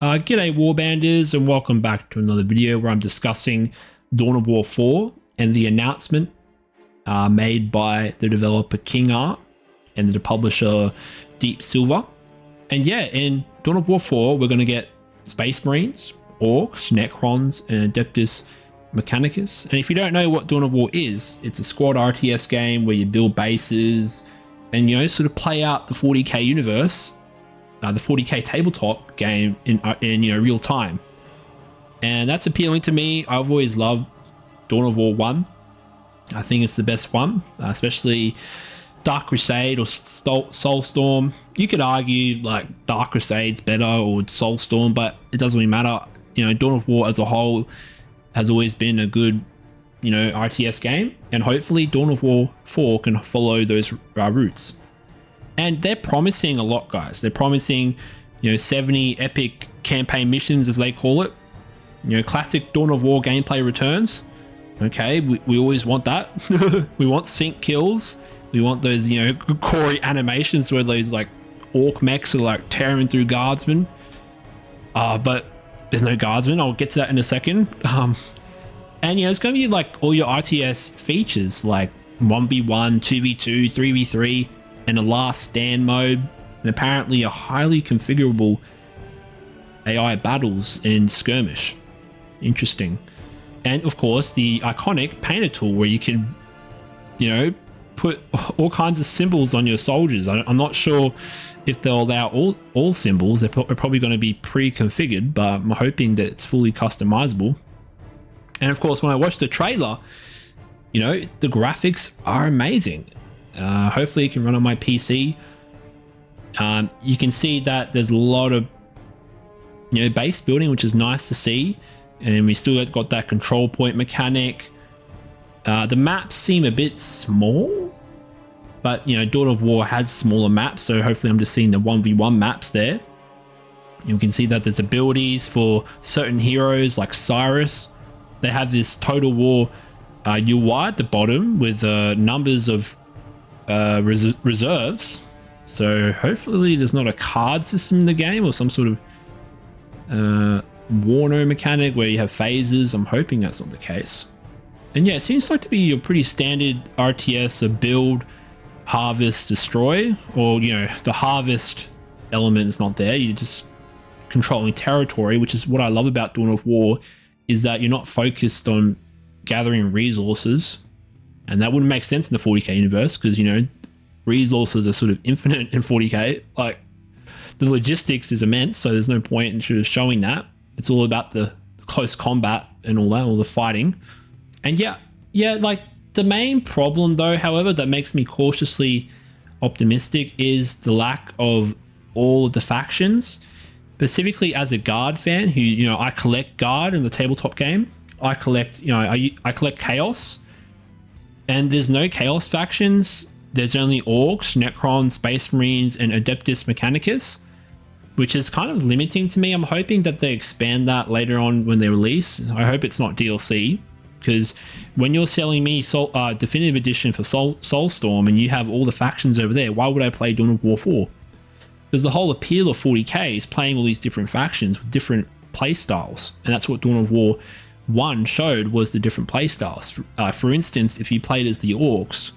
G'day Warbanders, and welcome back to another video where I'm discussing Dawn of War 4 and the announcement made by the developer King Art and the publisher Deep Silver. And yeah, in Dawn of War 4 we're going to get Space Marines, Orks, Necrons, and Adeptus Mechanicus. And if you don't know what Dawn of War is, it's a squad RTS game where you build bases and, you know, sort of play out the 40k universe, the 40k tabletop game in real time. And that's appealing to me. I've always loved Dawn of War 1. I think it's the best one, especially Dark Crusade or Soulstorm. You could argue like Dark Crusade's better or Soulstorm, but it doesn't really matter. You know, Dawn of War as a whole has always been a good, you know, RTS game, and hopefully Dawn of War 4 can follow those routes. And they're promising a lot, guys. They're promising, you know, 70 epic campaign missions, as they call it. You know, classic Dawn of War gameplay returns. Okay, we always want that. We want sync kills. We want those, you know, gory animations where those like orc mechs are like tearing through guardsmen. But there's no guardsmen. I'll get to that in a second. And you know, it's going to be like all your RTS features like 1v1, 2v2, 3v3, and a last stand mode, and apparently a highly configurable AI battles and skirmish. Interesting. And of course the iconic painter tool where you can, you know, put all kinds of symbols on your soldiers. I'm not sure if they'll allow all symbols. They're probably going to be pre-configured, but I'm hoping that it's fully customizable. And of course, when I watched the trailer, you know, the graphics are amazing. Hopefully it can run on my PC. You can see that there's a lot of, you know, base building, which is nice to see. And we still got that control point mechanic. The maps seem a bit small, but you know, Dawn of War has smaller maps, so hopefully I'm just seeing the 1v1 maps there. You can see that there's abilities for certain heroes like Cyrus. They have this Total War UI at the bottom with numbers of reserves. So hopefully there's not a card system in the game or some sort of Warno mechanic where you have phases. I'm hoping that's not the case. And yeah, it seems like to be a pretty standard RTS of build, harvest, destroy, or you know, the harvest element is not there. You're just controlling territory, which is what I love about Dawn of War, is that you're not focused on gathering resources. And that wouldn't make sense in the 40k universe because, you know, resources are sort of infinite in 40k. Like, the logistics is immense, so there's no point in sort of showing that. It's all about the close combat and all that, all the fighting. And yeah, like the main problem though, however, that makes me cautiously optimistic is the lack of all of the factions. Specifically as a Guard fan who, you know, I collect Guard in the tabletop game. I collect, you know, I collect Chaos. And there's no Chaos factions. There's only Orks, Necrons, Space Marines, and Adeptus Mechanicus, which is kind of limiting to me. I'm hoping that they expand that later on when they release. I hope it's not DLC, because when you're selling me Definitive Edition for Soulstorm and you have all the factions over there, why would I play Dawn of War 4? Because the whole appeal of 40k is playing all these different factions with different play styles, and that's what Dawn of War 1 showed, was the different play styles. For instance, if you played as the Orks,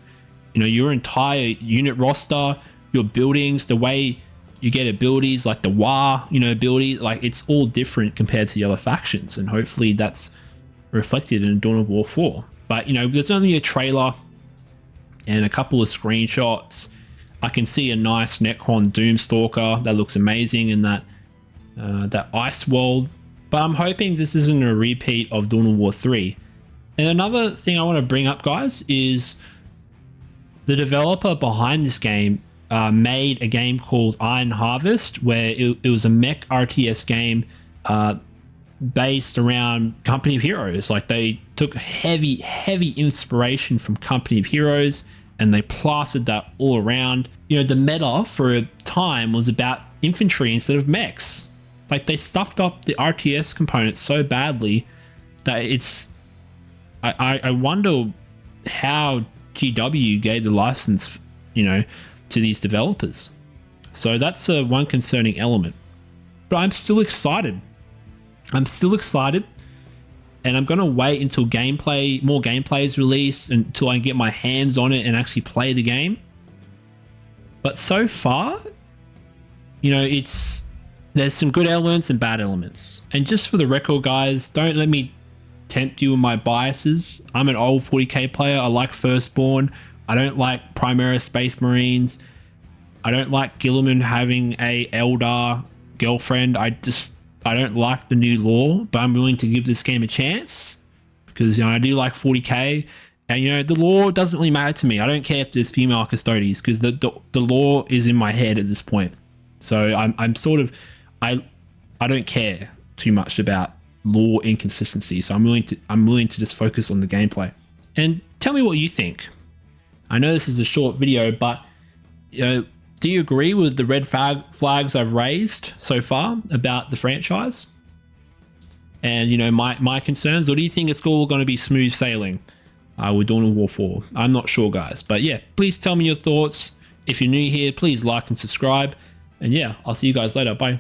you know, your entire unit roster, your buildings, the way you get abilities like the War, you know, ability, like it's all different compared to the other factions, and hopefully that's reflected in Dawn of War 4. But you know, there's only a trailer and a couple of screenshots. I can see a nice Necron Doomstalker that looks amazing in that ice world. But I'm hoping this isn't a repeat of Dawn of War 3. And another thing I want to bring up, guys, is the developer behind this game made a game called Iron Harvest, where it was a mech RTS game based around Company of Heroes. Like, they took heavy inspiration from Company of Heroes and they plastered that all around. You know, the meta for a time was about infantry instead of mechs. Like, they stuffed up the RTS components so badly that it's... I wonder how GW gave the license, you know, to these developers. So that's one concerning element. but I'm still excited. I'm still excited, and I'm gonna wait until more gameplay is released until I can get my hands on it and actually play the game. But so far, you know, there's some good elements and bad elements. And just for the record, guys, don't let me tempt you with my biases. I'm an old 40k player. I like Firstborn. I don't like Primera Space Marines. I don't like Guilliman having a eldar girlfriend. I don't like the new lore, but I'm willing to give this game a chance because, you know, I do like 40k, and, you know, the lore doesn't really matter to me. I don't care if there's female custodians because the lore is in my head at this point. So I'm sort of, I don't care too much about lore inconsistency. So I'm willing to just focus on the gameplay. And tell me what you think. I know this is a short video, but, you know, do you agree with the red flags I've raised so far about the franchise? And, you know, my concerns, or do you think it's all going to be smooth sailing with Dawn of War 4? I'm not sure, guys. But yeah, please tell me your thoughts. If you're new here, please like and subscribe. And yeah, I'll see you guys later. Bye.